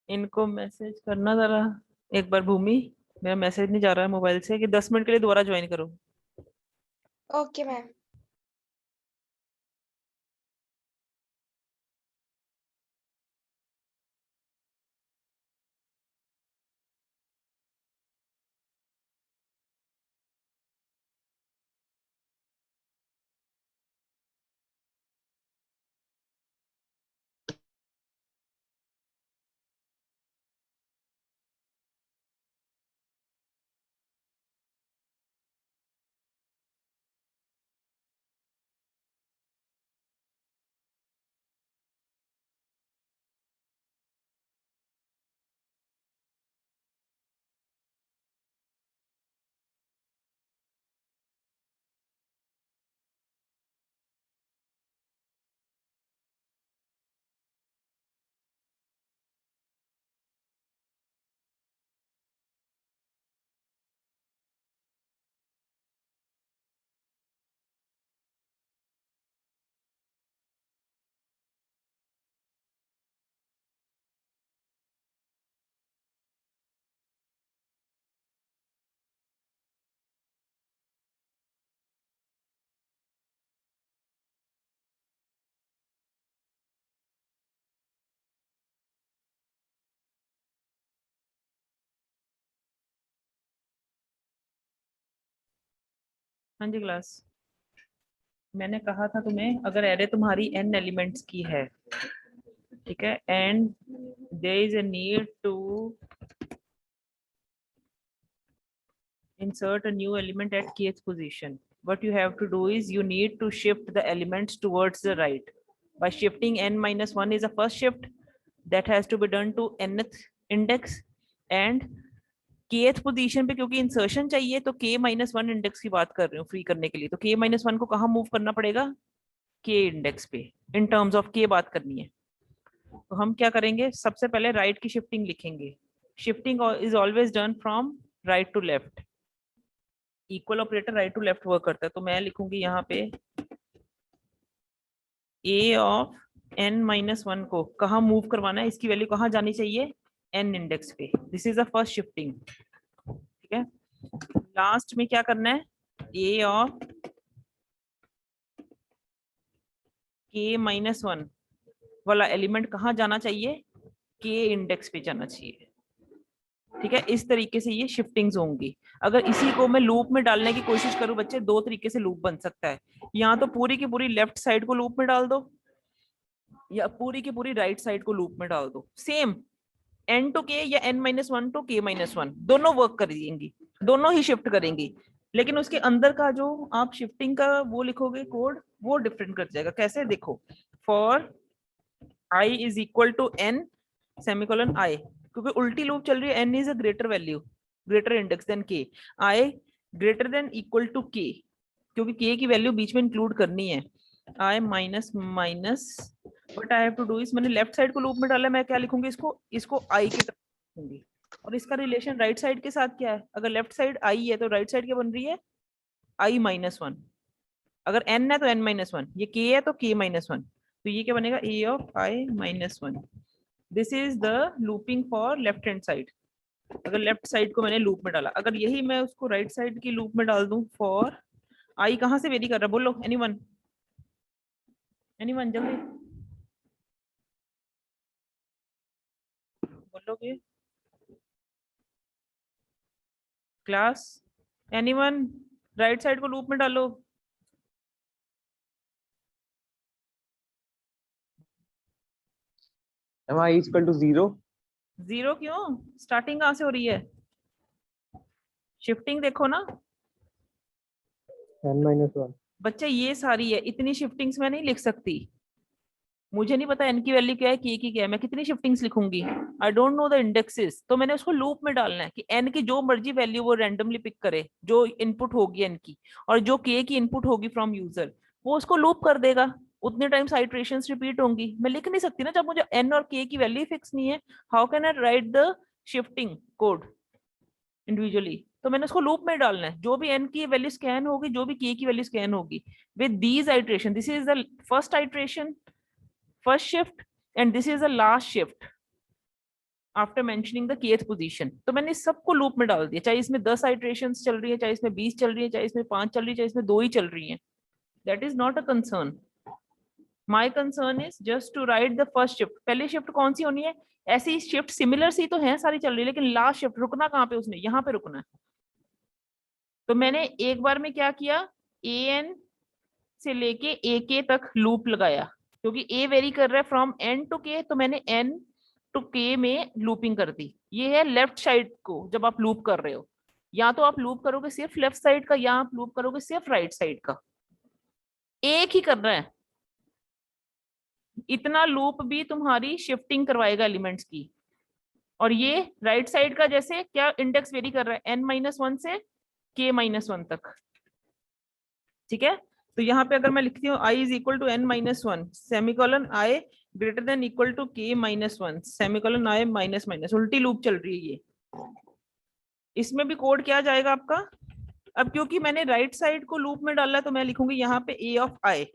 इनको मैसेज करना जरा एक बार, भूमि। मेरा मैसेज नहीं जा रहा है मोबाइल से कि 10 मिनट के लिए दोबारा ज्वाइन करो। Okay ma'am. हाँ जी क्लास। मैंने कहा था तुम्हें, अगर एरे तुम्हारी n एलिमेंट्स की है, ठीक है, and there is a need to insert a new element at kth position, what you have to do is you need to shift the elements towards the right by shifting n minus 1 is the first shift that has to be done to nth index, and kth position पे क्योंकि insertion चाहिए तो k minus one index की बात कर रही हूँ free करने के लिए, तो k माइनस वन को कहाँ मूव करना पड़ेगा, k इंडेक्स पे, इन टर्म्स ऑफ k बात करनी है। तो हम क्या करेंगे, सबसे पहले राइट की शिफ्टिंग लिखेंगे। Shifting is always done from right to left, equal operator right to left work करता है। तो मैं लिखूंगी यहाँ पे A of n minus one को कहाँ मूव करवाना है, इसकी वैल्यू कहाँ जानी चाहिए, n इंडेक्स पे। This is the first shifting, ठीक है। लास्ट में क्या करना है, ए ऑफ k माइनस वन वाला एलिमेंट कहाँ जाना चाहिए, k इंडेक्स पे जाना चाहिए, ठीक है। इस तरीके से ये शिफ्टिंग्स होंगी। अगर इसी को मैं लूप में डालने की कोशिश करूं बच्चे, दो तरीके से लूप बन सकता है। यहाँ तो पूरी की पूरी लेफ्ट साइड को लूप में डाल दो, या पूरी की पूरी राइट साइड को लूप में डाल दो। सेम n टू k या n minus one two k minus one दोनों वर्क करेंगी, दोनों ही शिफ्ट करेंगी। लेकिन उसके अंदर का जो आप शिफ्टिंग का वो लिखोगे कोड, वो डिफरेंट कर जाएगा। कैसे, देखो, for i is equal to n semicolon i, क्योंकि उल्टी लूप चल रही है, n is a greater value, greater index than k, i greater than equal to k, क्योंकि k की वैल्यू बीच में इंक्लूड करनी है। i minus minus what I have to do is, मैंने लेफ्ट साइड को लूप में डाला, मैं क्या लिखूंगी, इसको इसको i की तरफ लिखूंगी। और इसका रिलेशन राइट साइड के साथ क्या है, अगर लेफ्ट साइड i है तो राइट साइड क्या बन रही है, i माइनस वन। अगर n है तो n माइनस वन, ये k है तो k माइनस वन, तो ये क्या बनेगा, a of i minus one. This is the looping for left hand side. अगर लेफ्ट साइड को मैंने लूप में डाला, अगर यही मैं उसको राइट साइड की लूप में डाल दूं, फॉर आई कहां से वेरी कर रहा है, बोलो एनीवन, एनीवन जल्दी बोलोगे क्लास, एनीवन, राइट साइड को लूप में डालो। Am I equal to 0? Zero क्यों, स्टार्टिंग कहां से हो रही है, शिफ्टिंग देखो ना n minus 1. बच्चे, ये सारी है, इतनी शिफ्टिंग्स मैं नहीं लिख सकती। मुझे नहीं पता n की वैल्यू क्या है, k की क्या है, मैं कितनी शिफ्टिंग्स लिखूंगी, I don't know the indexes. तो मैंने उसको लूप में डालना है कि n की जो मर्जी वैल्यू वो रैंडमली पिक करे, जो इनपुट होगी n की, और जो k की इनपुट होगी फ्रॉम यूजर, वो उसको लूप कर देगा। उतने टाइम्स आइट्रेशंस रिपीट होंगी। मैं लिख नहीं सकती ना जब मुझे n और k की वैल्यू फिक्स नहीं है, how can I right the shifting code individually. तो मैंने उसको लूप में डालना है, जो भी n की वैल्यू स्कैन होगी, जो भी k की वैल्यू स्कैन होगी, with these iteration, this is the first iteration, first shift, and this is the last shift after mentioning the kth position. तो मैंने सबको लूप में डाल दिया, चाहे इसमें 10 आइट्रेशंस चल रही है, चाहे इसमें 20 चल रही है, चाहे इसमें 5 चल रही है, चाहे इसमें 2 ही चल रही है। That is not a concern. My concern is just to write the first shift. पहली शिफ्ट कौन सी होनी है? ऐसी शिफ्ट सिमिलर सी तो है सारी चल रही है, लेकिन लास्ट शिफ्ट रुकना कहाँ पे उसने? यहाँ पे रुकना है। तो मैंने एक बार में क्या किया, ए एन से लेके ए के तक लूप लगाया, क्योंकि ए वेरी कर रहा है फ्रॉम एन टू के, तो मैंने एन टू के में लूपिंग कर दी। ये है लेफ्ट साइड को जब आप लूप कर रहे हो, या तो आप लूप करोगे सिर्फ लेफ्ट साइड का, या आप लूप करोगे सिर्फ राइट साइड का, एक ही करना है। इतना लूप भी तुम्हारी शिफ्टिंग करवाएगा एलिमेंट्स की। और ये राइट साइड का जैसे क्या इंडेक्स वेरी कर रहा है, n-1 से k-1 तक। ठीक है, तो यहाँ पे अगर मैं लिखती हूँ i is equal to n-1 semicolon i greater than equal to k-1 semicolon i minus minus, उल्टी लूप चल रही है ये। इसमें भी कोड क्या जाएगा आपका? अब क्योंकि मैंने राइट साइड को लूप में डाला, तो मैं लिखूंगी यहाँ पे a ऑफ i।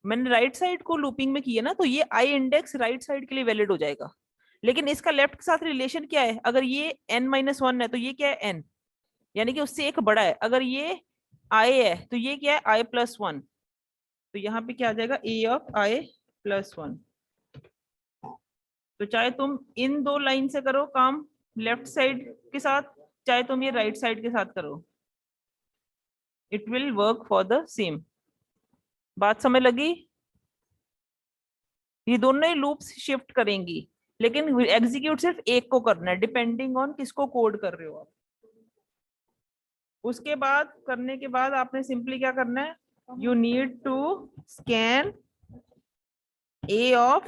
मैंने राइट साइड को लूपिंग में किया ना, तो ये i इंडेक्स राइट साइड के लिए वैलिड हो जाएगा। लेकिन इसका लेफ्ट के साथ रिलेशन क्या है? अगर ये n-1 है तो ये क्या है? n, यानी कि उससे एक बड़ा है। अगर ये i है तो ये क्या है? i+1। तो यहाँ पे क्या आ जाएगा? a of i+1। तो चाहे तुम इन दो लाइन से करो काम लेफ्ट साइड के साथ, चाहे तुम ये राइट साइड के साथ करो, it will work for the same. बात समझ लगी? ये दोनों ही लूप्स शिफ्ट करेंगी, लेकिन एग्जीक्यूट सिर्फ एक को करना है, डिपेंडिंग ऑन किसको कोड कर रहे हो आप। उसके बाद करने के बाद आपने सिंपली क्या करना है, you need to scan a of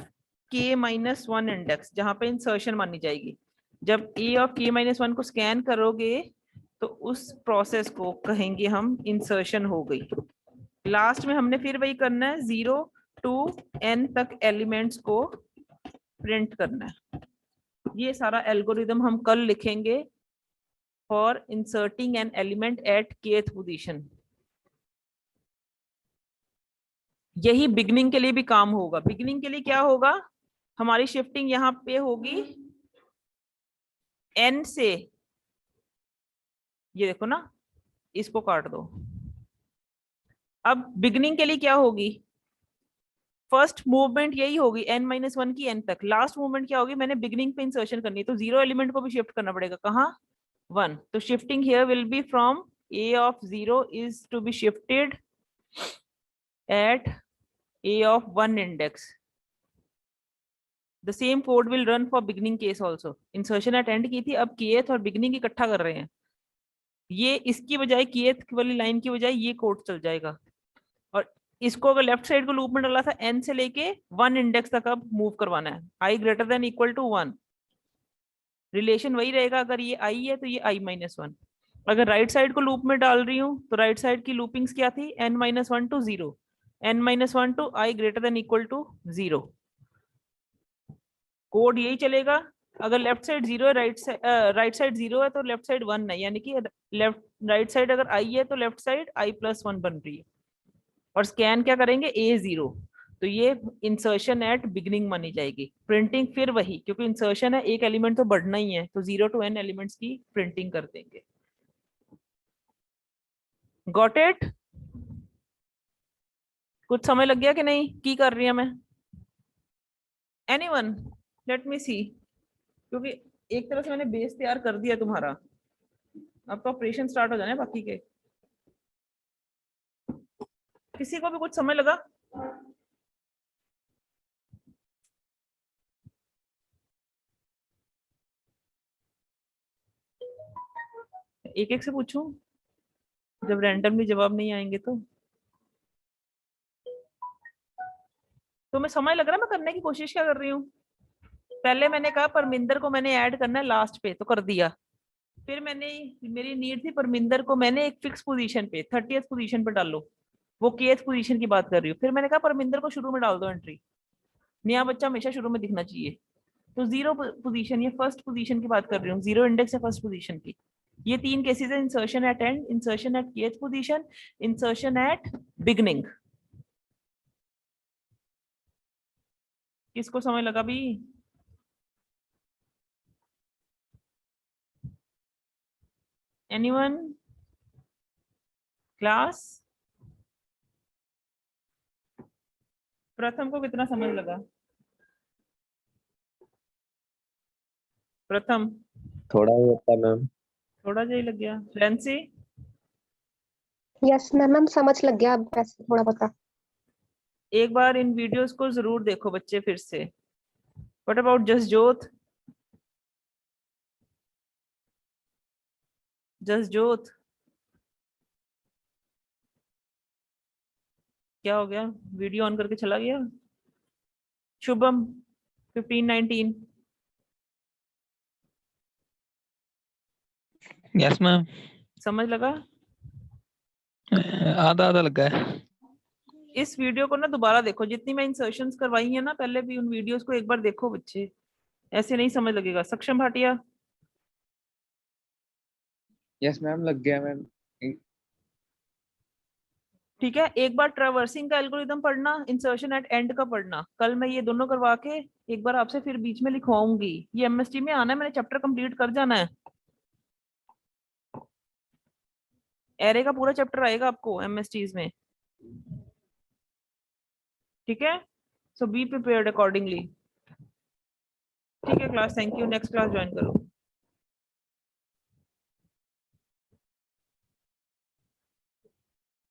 k-1 index, जहां पे इंसर्शन मानी जाएगी। जब a ऑफ k-1 को स्कैन करोगे तो उस प्रोसेस को कहेंगे हम इंसर्शन हो गई। लास्ट में हमने फिर वही करना है, 0 to n तक एलिमेंट्स को प्रिंट करना है। ये सारा एल्गोरिदम हम कल लिखेंगे for inserting an element at kth position. यही बिगनिंग के लिए भी काम होगा। बिगनिंग के लिए क्या होगा, हमारी शिफ्टिंग यहाँ पे होगी n से, ये देखो ना, इसको काट दो। अब बिगनिंग के लिए क्या होगी, फर्स्ट मूवमेंट यही होगी n-1 की n तक। लास्ट मूवमेंट क्या होगी, मैंने बिगनिंग पे इंसर्शन करनी है, तो 0 एलिमेंट को भी शिफ्ट करना पड़ेगा। कहाँ? 1। तो shifting here will be from a of 0 is to be shifted at a of 1 index. The same code will run for beginning case also. Insertion at end की थी, अब kth और बिगनिंग इकट्ठा कर रहे हैं। ये इसकी बजाय kth वाली लाइन की बजाय ये कोड चल जाएगा। और इसको अगर लेफ्ट साइड को लूप में डाला था, n से लेके 1 इंडेक्स तक अब मूव करवाना है, i greater than equal to 1। Relation वही रहेगा, अगर ये i है तो ये i-1। अगर राइट साइड को लूप में डाल रही हूँ तो राइट साइड की लूपिंग्स क्या थी, n-1 to 0, n-1 to i greater than equal to 0। Code यही चलेगा। अगर लेफ्ट साइड 0 है, राइट साइड 0 है तो लेफ्ट साइड 1 है, यानी कि लेफ्ट राइट साइड अगर i है तो लेफ्ट साइड i+1 बन रही है। और स्कैन क्या करेंगे, a0, तो ये इंसर्शन एट बिगनिंग मानी जाएगी। प्रिंटिंग फिर वही, क्योंकि इंसर्शन है, एक एलिमेंट तो बढ़ना ही है, तो 0 to n एलिमेंट्स की प्रिंटिंग कर देंगे। Got it? कुछ समझ लग गया कि नहीं, की कर रही है मैं? एनीवन? लेट मी सी। क्योंकि एक तरह से मैंने बेस तैयार कर दिया तुम्हारा, अब तो ऑपरेशन स्टार्ट हो जाने बाकी के। किसी को भी कुछ समझ लगा? एक एक से पूछूं, जब रैंडमली जवाब नहीं आएंगे तो मैं समझ लग रहा है मैं करने की कोशिश क्या कर रही हूँ। पहले मैंने कहा परमिंदर को मैंने ऐड करना है लास्ट पे, तो कर दिया। फिर मैंने, मेरी नीड थी परमिंदर को मैंने एक फिक्स पोजीशन पे 30th पोजीशन पे डालो, वो kth पोजीशन की बात कर रही हूँ। फिर मैंने कहा परमिंदर को शुरू में डाल दो एंट्री, नया बच्चा हमेशा शुरू में दिखना चाहिए। तो 0 पोजीशन, ये फर्स्ट पोजीशन की बात कर रही हूँ, 0 इंडेक्स है फर्स्ट पोजीशन की। ये 3 केसेस है, insertion at end, insertion at kth position, insertion at beginning. किसको समझ लगा भी? एनीवन? क्लास? प्रथम को कितना समझ लगा? प्रथम थोड़ा ही होता मैम। थोड़ा जा ही लग गया। फ्रेंसी? यस मैम, मैम समझ लग गया अब वैसे थोड़ा पता। एक बार इन वीडियोस को जरूर देखो बच्चे फिर से। What about Jasjot? जसजोत क्या हो गया? वीडियो ऑन करके चला गया। शुभम 1519? Yes ma'am. समझ लगा? आधा आधा लगा है। इस वीडियो को ना दोबारा देखो, जितनी मैं इंसर्शंस करवाई है ना पहले भी, उन वीडियोस को एक बार देखो बच्चे, ऐसे नहीं समझ लगेगा। सक्षम भाटिया? यस मैम, लग गया मैम। ठीक है, एक बार ट्रैवर्सिंग का एल्गोरिथम पढ़ना, इंसर्शन एट एंड का पढ़ना। कल मैं ये दोनों करवा के एक बार आपसे फिर बीच में लिखवाऊंगी। ये एमएसटी में आना है, मैंने चैप्टर कंप्लीट कर जाना है। एरे का पूरा चैप्टर आएगा आपको एमएसटीज में। ठीक है, सो बी प्रिपेयर्ड अकॉर्डिंगली। ठीक है class, thank you. Next class join करो।